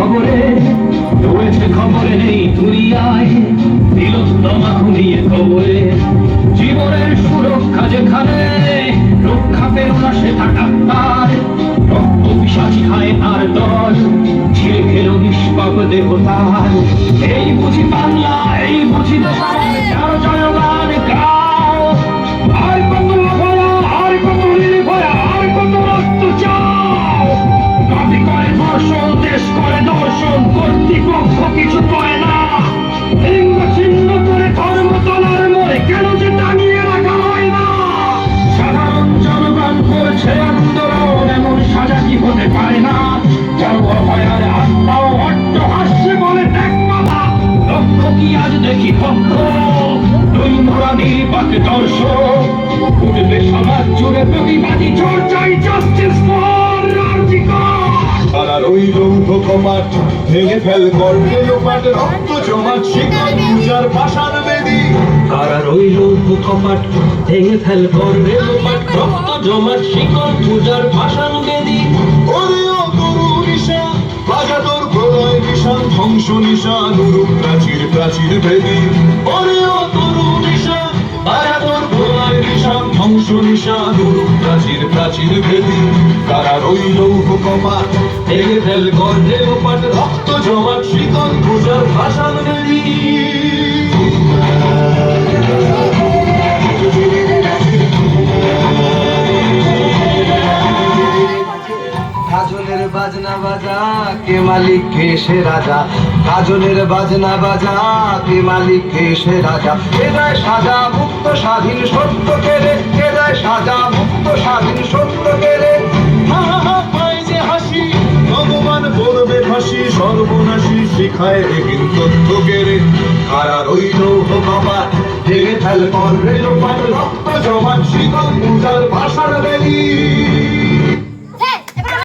খবরে রয়েছে, খবরে নেই দুনিয়ায় তিলোত্তমা ঘুমিয়ে খবরে। জীবনের সুরক্ষা যেখানে রক্ষা পেল না সে ডাক্তার, রক্ত পিশাচি খায় আর দল ছিঁড়ে খেল নিষ্পাপ দেহ তার। এই বুঝি বাংলা, এই বুঝি যার জয়গান গাও। আর কত ভয়া, আর কত নির্ভয়া, আর কত রক্ত চাও। জাতি করে ধর্ষণ, দেশ করে দর্শন, কর্তৃপক্ষ কিছু করে না। লিঙ্গ ছিন্ন করে ধর্ম তলার মোড়ে কেন যে টাঙিয়ে রাখা হয় না। সাধারণ জনগণ করছে আন্দোলন, এমন সাজা কি হতে পারে না। জনভয়ার আত্মাও অট্ট হাস্যে বলে দেখ বাবা, লক্ষ্য কি আজ দেখি পক্ষ দুই মোড়া নির্বাক দর্শক। উঠবে সমাজ জুড়ে প্রতিবাদী চর্চাই জাস্টিস ফর রাজিকার। তারা রইল কপাট ভেঙে ফেল করবে লোপাট, রক্ত জমাট শিকল পূজার পাষাণ বেদী। তারা রইল কপাট ভেঙে ফেল করবে লোপাট, রক্ত জমাট শিকল পূজার পাষাণ বেদী। ওরে ও তরু নিশা বাজা তোর প্রলয় নিশান, ধ্বংস নিশান উরুপ প্রাচীর প্রাচীর ভেদী। ওরে ও তরু নিশা বাজা তোর প্রলয় নিশান, ধ্বংস নিশান উরুপ প্রাচীর প্রাচীর ভেদী। তারা রইল কপাট ভেঙে ফেল করবে লোপাট, রক্ত জমাট শিকল পূজার পাষাণ বেদী। কাজলের বাজনা বাজা কে মালিক কে সে রাজা, কাজলের বাজনা বাজা কে মালিক কে সে রাজা। কে দেয় সাজা মুক্ত স্বাধীন সত্য কেড়ে, কে দেয় সাজা মুক্ত স্বাধীন সত্য কেড়ে। হা হা হা পায় যে হাসি, ভগবান করবে ফাঁসি, সর্বনাশী শিখায় এগিন তথ্য কেড়ে। কারা রইল কপাট ভেঙে ফেল করবে লোপাট, রক্ত জমাট শিকল পূজার ভাষার বেদী।